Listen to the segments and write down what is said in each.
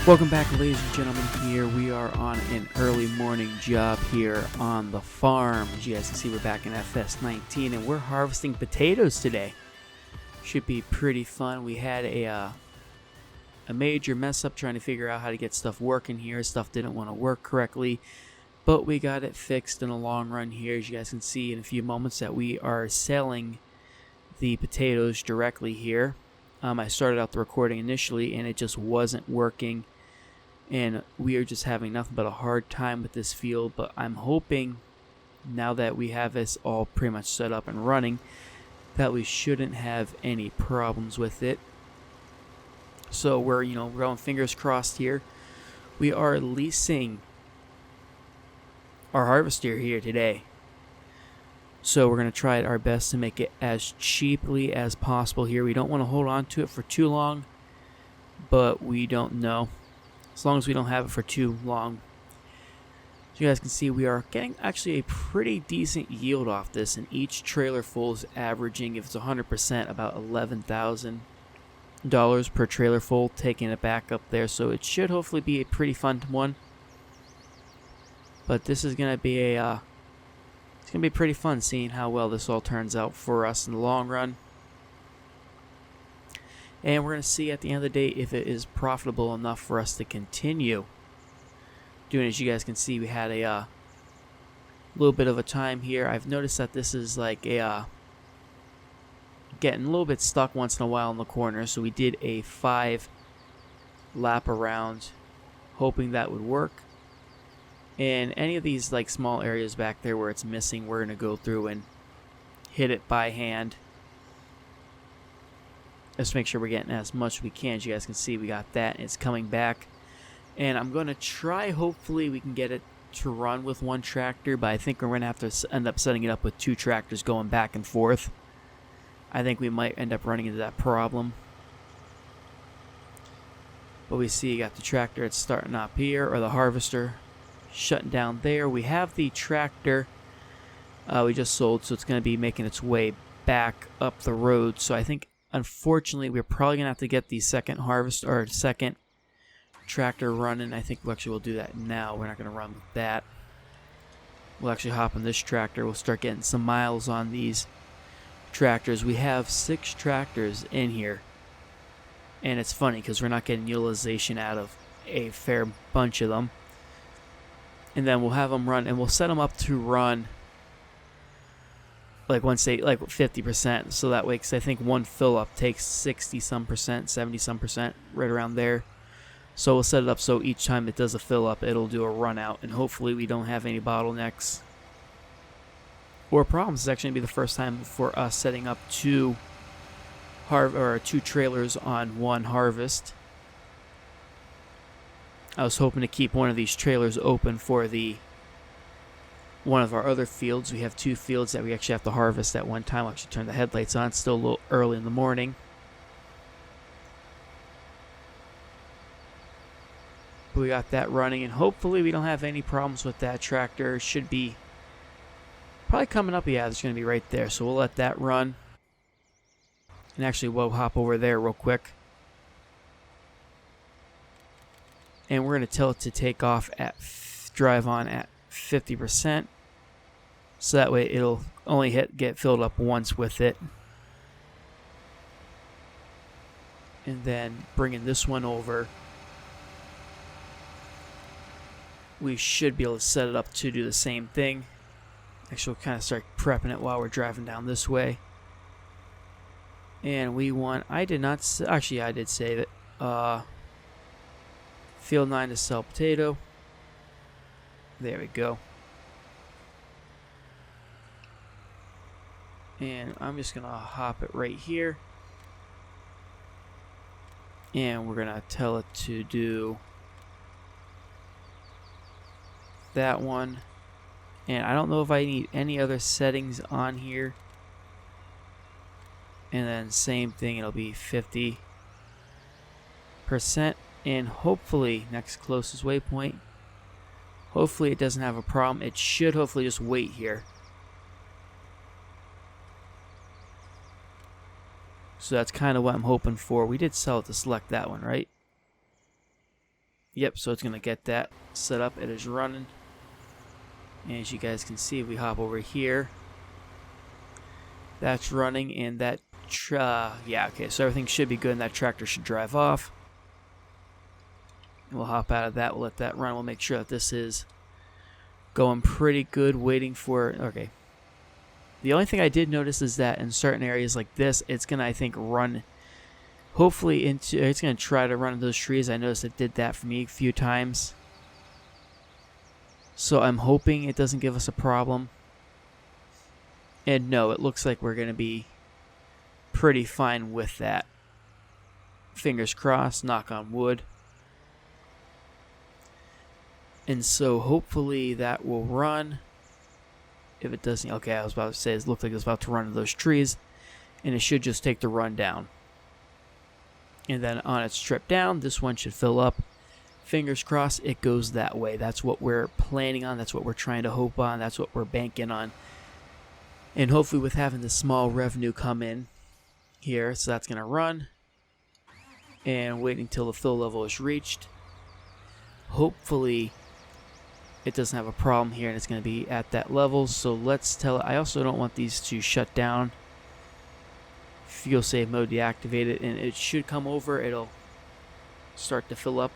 Welcome back, ladies and gentlemen. Here we are on an early morning job here on the farm. As you guys can see, we're back in FS19 and we're harvesting potatoes today. Should be pretty fun. We had a major mess up trying to figure out how to get stuff working here. Stuff didn't want to work correctly, but we got it fixed in the long run here. As you guys can see in a few moments that we are selling the potatoes directly here. I started out the recording initially and it just wasn't working. And we are just having nothing but a hard time with this field, but I'm hoping now that we have this all pretty much set up and running that we shouldn't have any problems with it. So we're going fingers crossed here. We are leasing our harvester here today, so we're going to try our best to make it as cheaply as possible here. We don't want to hold on to it for too long, but we don't know. As long as we don't have it for too long. As you guys can see, we are getting actually a pretty decent yield off this, and each trailer full is averaging, if it's 100%, about $11,000 per trailer full, taking it back up there. So it should hopefully be a pretty fun one. But this is gonna be it's gonna be pretty fun seeing how well this all turns out for us in the long run. And we're going to see at the end of the day if it is profitable enough for us to continue doing it. As you guys can see, we had a little bit of a time here. I've noticed that this is like a getting a little bit stuck once in a while in the corner. So we did a 5 lap around, hoping that would work. And any of these like small areas back there where it's missing, we're going to go through and hit it by hand. Let's make sure we're getting as much as we can. As you guys can see, we got that, and it's coming back. And I'm going to try, hopefully we can get it to run with one tractor, but I think we're going to have to end up setting it up with 2 tractors going back and forth. I think we might end up running into that problem. But we see you got the tractor, it's starting up here, or the harvester shutting down there. We have the tractor we just sold, so it's going to be making its way back up the road. So I think, unfortunately, we're probably going to have to get the second second tractor running. I think we actually will do that now. We're not going to run with that. We'll actually hop on this tractor. We'll start getting some miles on these tractors. We have 6 tractors in here. And it's funny because we're not getting utilization out of a fair bunch of them. And then we'll have them run, and we'll set them up to run like once they like 50%, so that way, because I think one fill up takes 60-some percent, 70-some percent, right around there. So we'll set it up so each time it does a fill up, it'll do a run out, and hopefully we don't have any bottlenecks or problems. It's actually gonna be the first time for us setting up 2 trailers on one harvest. I was hoping to keep one of these trailers open for one of our other fields. We have 2 fields that we actually have to harvest at one time. I'll actually turn the headlights on. It's still a little early in the morning. But we got that running, and hopefully we don't have any problems with that tractor. It should be probably coming up. Yeah, it's going to be right there. So we'll let that run. And actually, we'll hop over there real quick. And we're going to tell it to take off drive on at 50%. So that way it'll only get filled up once with it. And then bringing this one over, we should be able to set it up to do the same thing. Actually, we'll kind of start prepping it while we're driving down this way. And we want, I did save it. Field 9 to sell potato. There we go. And I'm just going to hop it right here. And we're going to tell it to do that one. And I don't know if I need any other settings on here. And then same thing, it'll be 50%. And hopefully, next closest waypoint, hopefully it doesn't have a problem. It should hopefully just wait here. So that's kind of what I'm hoping for. We did sell it to select that one, right? Yep, so it's going to get that set up. It is running. And as you guys can see, we hop over here. That's running, and that, yeah, okay, so everything should be good, and that tractor should drive off. And we'll hop out of that, we'll let that run, we'll make sure that this is going pretty good, waiting for, okay. The only thing I did notice is that in certain areas like this, it's going to, I think, run, hopefully into, it's going to try to run into those trees. I noticed it did that for me a few times. So I'm hoping it doesn't give us a problem. And no, it looks like we're going to be pretty fine with that. Fingers crossed, knock on wood. And so hopefully that will run. If it doesn't, okay, I was about to say it looked like it was about to run into those trees. And it should just take the run down. And then on its trip down, this one should fill up. Fingers crossed it goes that way. That's what we're planning on. That's what we're trying to hope on. That's what we're banking on. And hopefully with having the small revenue come in here, so that's going to run. And waiting until the fill level is reached. Hopefully it doesn't have a problem here and it's going to be at that level. So let's tell it. I also don't want these to shut down. Fuel save mode deactivated, and it should come over. It'll start to fill up.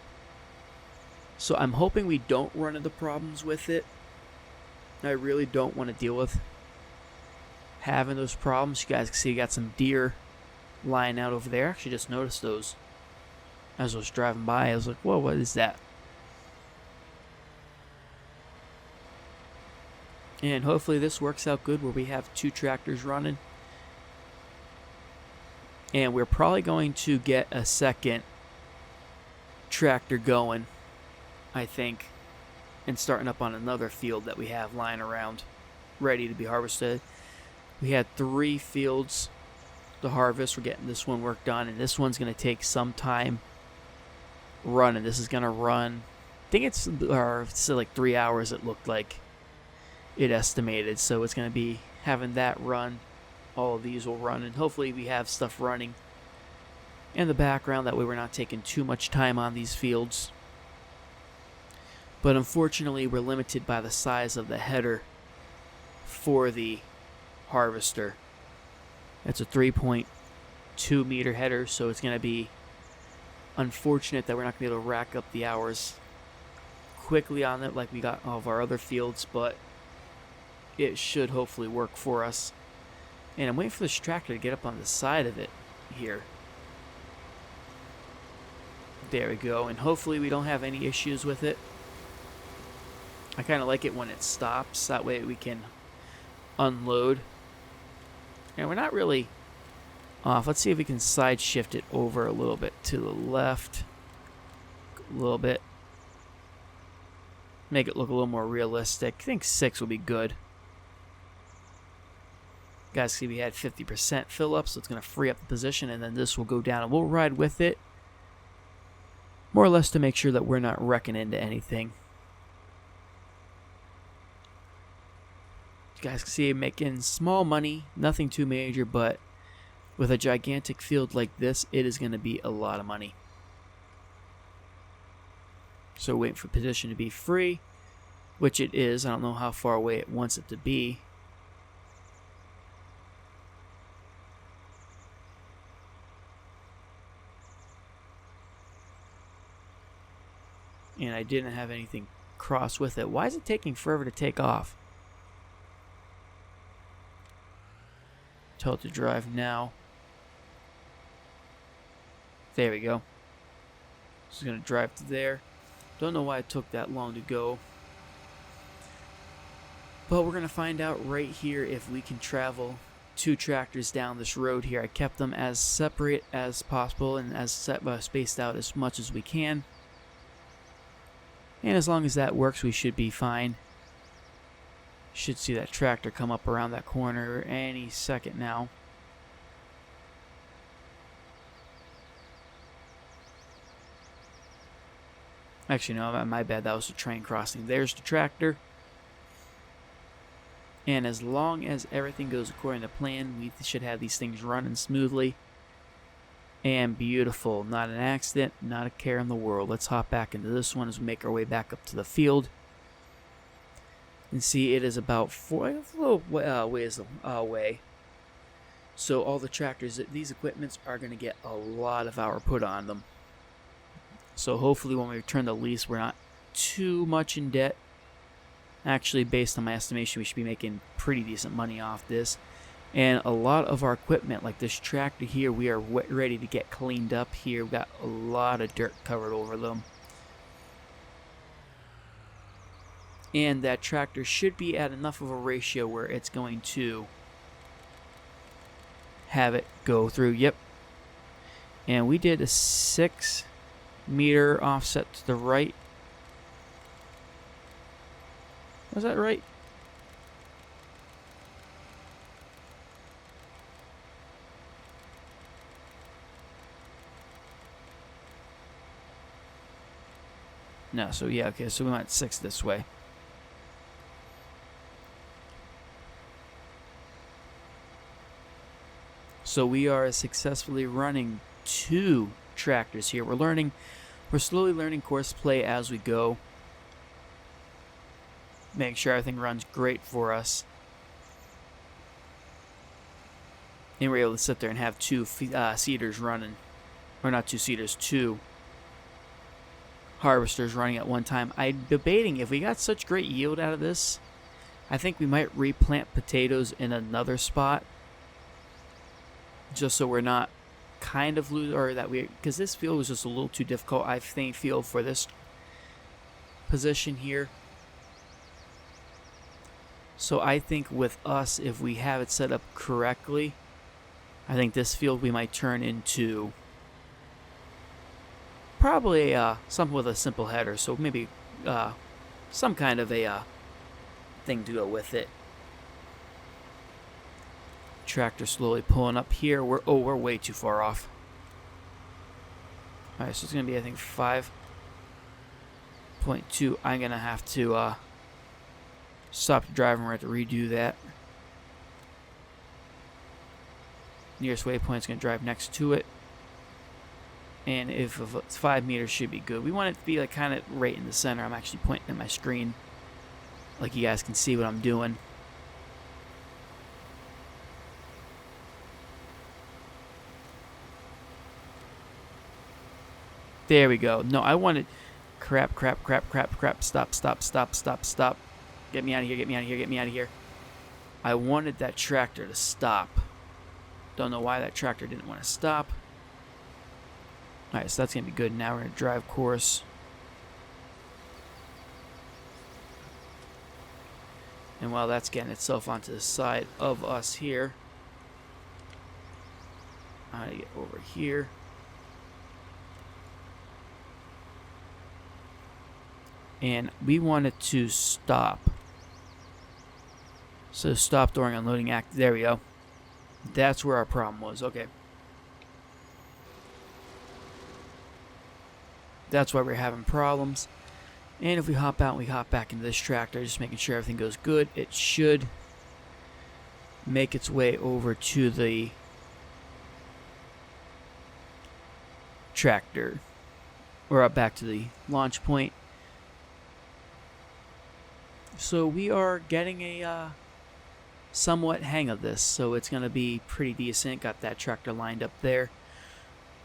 So I'm hoping we don't run into problems with it. I really don't want to deal with having those problems. You guys can see I got some deer lying out over there. Actually just noticed those as I was driving by. I was like, whoa, what is that? And hopefully this works out good where we have 2 tractors running. And we're probably going to get a second tractor going, I think, and starting up on another field that we have lying around ready to be harvested. We had 3 fields to harvest. We're getting this one worked on, and this one's going to take some time running. This is going to run, I think it's like 3 hours it looked like it estimated. So it's going to be having that run. All of these will run, and hopefully we have stuff running in the background. That way we're not taking too much time on these fields. But unfortunately, we're limited by the size of the header for the harvester. That's a 3.2 meter header, so it's going to be unfortunate that we're not going to be able to rack up the hours quickly on it like we got all of our other fields, but it should hopefully work for us. And I'm waiting for this tractor to get up on the side of it here. There we go, and hopefully we don't have any issues with it. I kind of like it when it stops, that way we can unload. And we're not really off. Let's see if we can side shift it over a little bit to the left. A little bit. Make it look a little more realistic. I think 6 will be good. Guys, see we had 50% fill up, so it's going to free up the position, and then this will go down, and we'll ride with it. More or less to make sure that we're not wrecking into anything. You guys can see making small money, nothing too major, but with a gigantic field like this, it is going to be a lot of money. So waiting for position to be free, which it is. I don't know how far away it wants it to be. And I didn't have anything cross with it. Why is it taking forever to take off? Tell it to drive now. There we go. It's going to drive to there. Don't know why it took that long to go. But we're going to find out right here if we can travel 2 tractors down this road here. I kept them as separate as possible and as spaced out as much as we can. And as long as that works, we should be fine. Should see that tractor come up around that corner any second now. Actually, no, my bad. That was the train crossing. There's the tractor. And as long as everything goes according to plan, we should have these things running smoothly. And beautiful. Not an accident, not a care in the world. Let's hop back into this one as we make our way back up to the field. And see, it is about a little ways away. So all the tractors, these equipments are going to get a lot of hour put on them. So hopefully when we return the lease, we're not too much in debt. Actually, based on my estimation, we should be making pretty decent money off this. And a lot of our equipment, like this tractor here, we are ready to get cleaned up here. We've got a lot of dirt covered over them. And that tractor should be at enough of a ratio where it's going to have it go through. Yep. And we did a 6 meter offset to the right. Was that right? No, so yeah, okay, so we went 6 this way. So we are successfully running 2 tractors here. We're slowly learning course play as we go. Make sure everything runs great for us. And we're able to sit there and have 2 seeders running. Or not 2 seeders, 2 harvesters running at one time. I'm debating if we got such great yield out of this, I think we might replant potatoes in another spot. Just so we're not kind of lose, or that we, because this field was just a little too difficult, I feel, for this position here. So I think with us, if we have it set up correctly, I think this field we might turn into probably something with a simple header. So maybe some kind of a thing to go with it. Tractor slowly pulling up here. We're way too far off. Alright, so it's gonna be, I think, 5.2. I'm gonna have to stop the drive and we're going to redo that. Nearest waypoint is going to drive next to it. And if it's 5 meters, should be good. We want it to be like kind of right in the center. I'm actually pointing at my screen, like you guys can see what I'm doing. There we go. No, I wanted... Crap. Stop. Get me out of here. I wanted that tractor to stop. Don't know why that tractor didn't want to stop. Alright, so that's going to be good. Now we're going to drive course. And while that's getting itself onto the side of us here, I'm going to get over here. And we want it to stop. So stop during unloading act. There we go. That's where our problem was. Okay. That's why we're having problems. And if we hop out and we hop back into this tractor, just making sure everything goes good, it should make its way over to the tractor. Or up back to the launch point. So we are getting a somewhat hang of this, so it's going to be pretty decent. Got that tractor lined up there.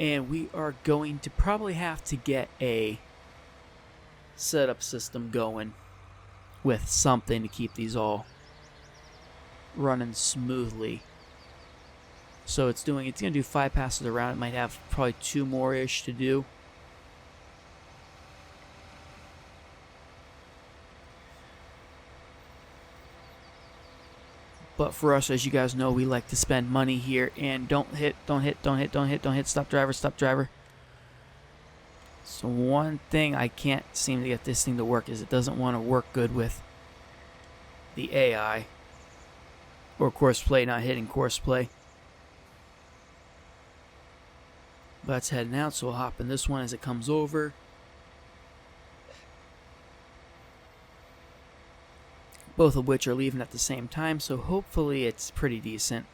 And we are going to probably have to get a setup system going with something to keep these all running smoothly. So it's going to do 5 passes around. It might have probably 2 more-ish to do. But for us, as you guys know, we like to spend money here. And don't hit, stop driver. So one thing I can't seem to get this thing to work is it doesn't want to work good with the AI. Or course play, not hitting course play. But it's heading out, so we'll hop in this one as it comes over. Both of which are leaving at the same time, so hopefully it's pretty decent.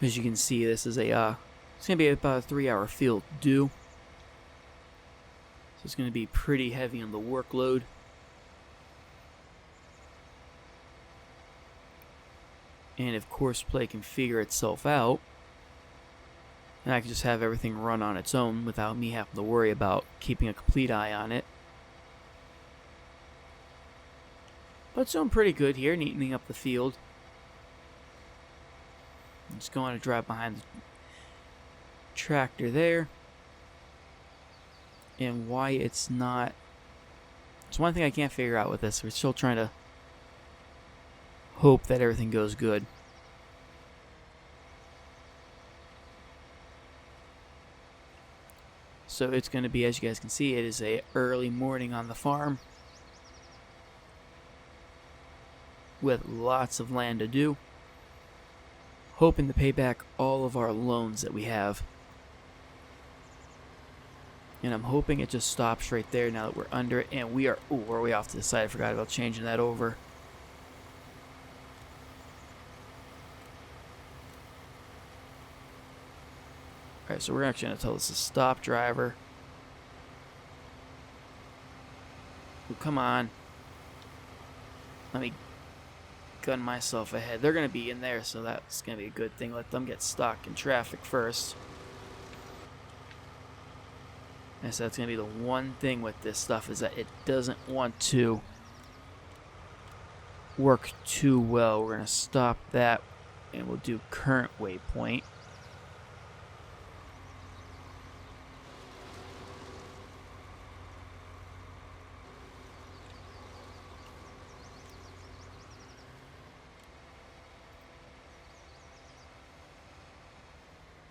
As you can see, this is a it's gonna be about a 3-hour field due, so it's gonna be pretty heavy on the workload. And if Courseplay can figure itself out, and I can just have everything run on its own without me having to worry about keeping a complete eye on it. But it's doing pretty good here, neatening up the field. I'm just going to drive behind the tractor there. And why it's not... It's one thing I can't figure out with this. We're still trying to hope that everything goes good. So it's going to be, as you guys can see, it is a early morning on the farm with lots of land to do, hoping to pay back all of our loans that we have. And I'm hoping it just stops right there now that we're under it. And we are, ooh, we're way off to the side. I forgot about changing that over. Alright, so we're actually going to tell this to stop, driver. Ooh, come on. Let me gun myself ahead. They're going to be in there, so that's going to be a good thing. Let them get stuck in traffic first. And so that's going to be the one thing with this stuff, is that it doesn't want to work too well. We're going to stop that, and we'll do current waypoint.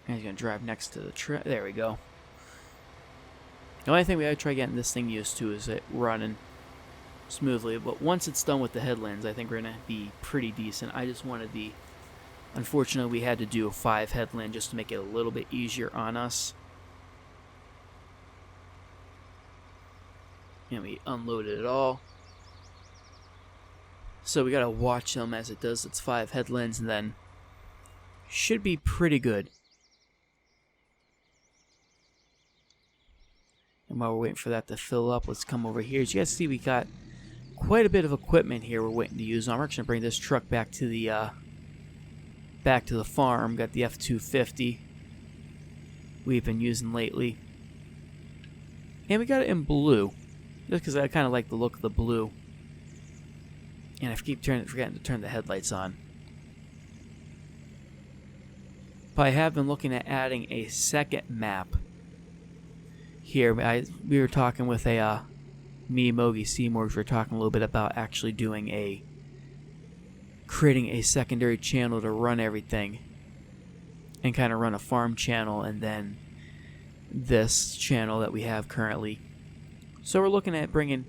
And he's going to drive next to the track. There we go. The only thing we got to try getting this thing used to is it running smoothly. But once it's done with the headlands, I think we're going to be pretty decent. I just wanted the... Unfortunately, we had to do a 5 headland just to make it a little bit easier on us. And we unloaded it all. So we got to watch them as it does its 5 headlands, and then should be pretty good. And while we're waiting for that to fill up, let's come over here. As you guys see, we got quite a bit of equipment here we're waiting to use on. We're actually going to bring this truck back to the farm. Got the F-250 we've been using lately. And we got it in blue, just because I kind of like the look of the blue. And I keep forgetting to turn the headlights on. But I have been looking at adding a second map here. We were talking with me, Mogi Seymour, we were talking a little bit about actually creating a secondary channel to run everything, and kind of run a farm channel, and then this channel that we have currently. So we're looking at bringing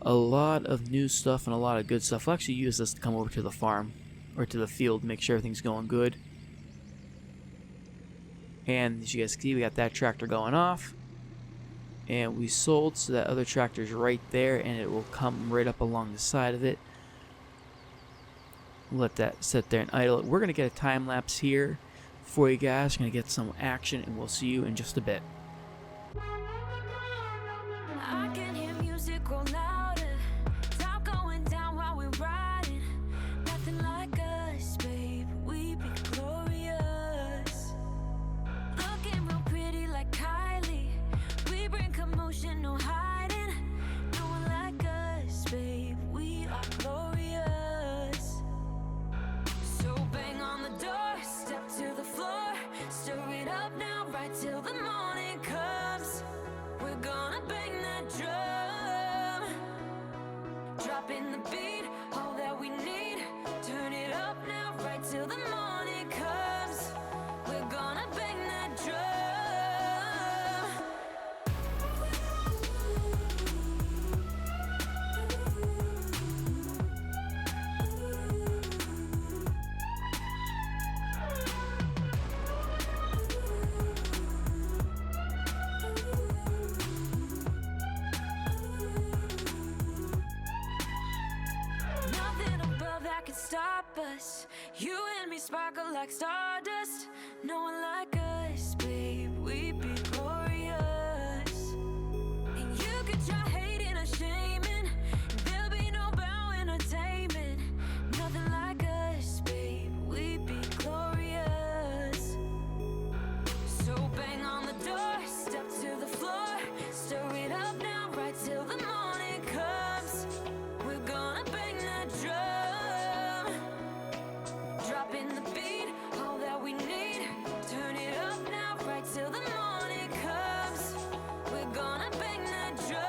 a lot of new stuff and a lot of good stuff. We'll actually use this to come over to the farm, or to the field, make sure everything's going good. And as you guys can see, we got that tractor going off. And we sold, so that other tractor's right there, and it will come right up along the side of it. Let that sit there and idle. We're going to get a time lapse here for you guys. We're going to get some action, and we'll see you in just a bit. I can hear music grow louder. Top going down while we're riding. Nothing like us, babe. We be glorious. Looking real pretty like Kylie. We bring commotion, no hiding. No one like us, babe. We are glorious. So bang on the door, step to the floor. Stir it up now, right till the morning comes. We're gonna bang that drum. Dropping the beat, all that we need. Turn it up now, right till the morning comes. We're gonna bang that drum. Nothing above that can stop us. You and me sparkle like stardust. No one like us, babe. We'd be glorious. And you could try hating or shaming. There'll be no bowing or taming. Nothing like us, babe. We'd be glorious. So bang on the door, step to the floor, stir it up now, right till the morning comes. We're gonna bang that drum, dropping the beat, all that we need. Turn it up now, right till the morning comes. We're gonna bang that drum.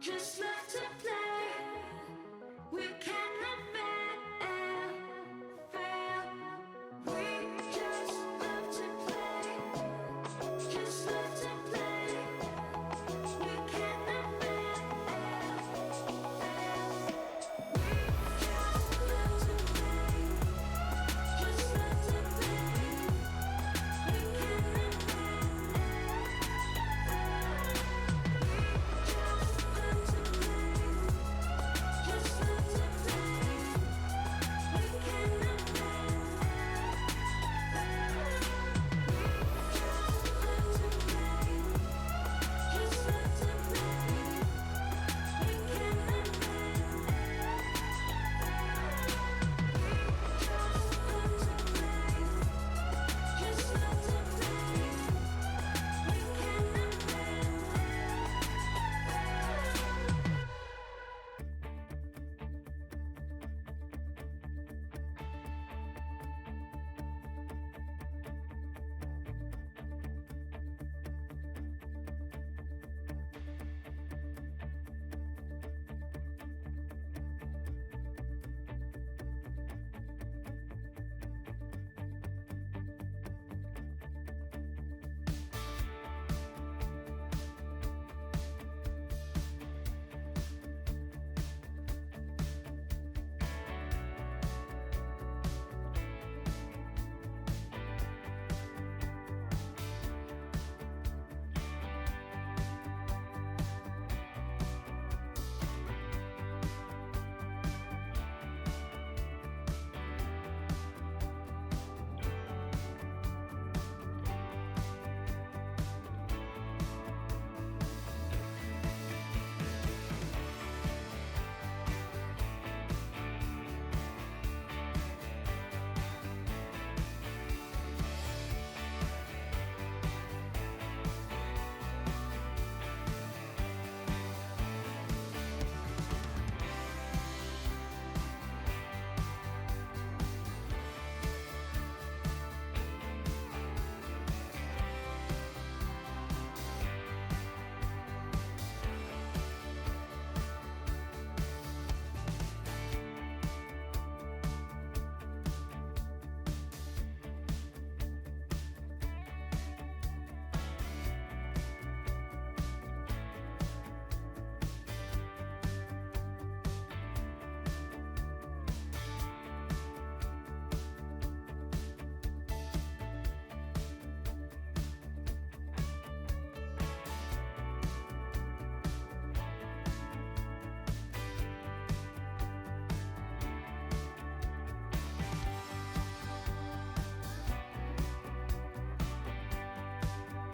Just love to play. We cannot fail. We just love to play. Just love to play. We cannot fail. We just love to play. Just love to play. We cannot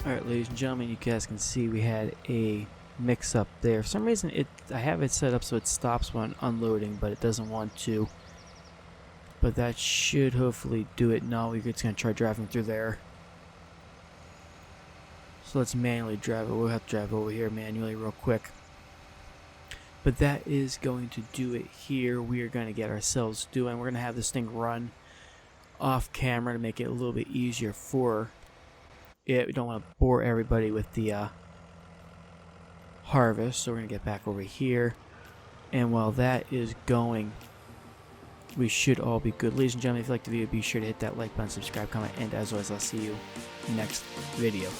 Alright, ladies and gentlemen, you guys can see we had a mix up there. For some reason, I have it set up so it stops when unloading, but it doesn't want to. But that should hopefully do it. No, we're just going to try driving through there. So let's manually drive it. We'll have to drive over here manually real quick. But that is going to do it here. We are going to get ourselves doing. We're going to have this thing run off camera to make it a little bit easier for it. We don't want to bore everybody with the harvest. So we're going to get back over here. And while that is going, we should all be good. Ladies and gentlemen, if you like the video, be sure to hit that like button, subscribe, comment, and as always, I'll see you next video.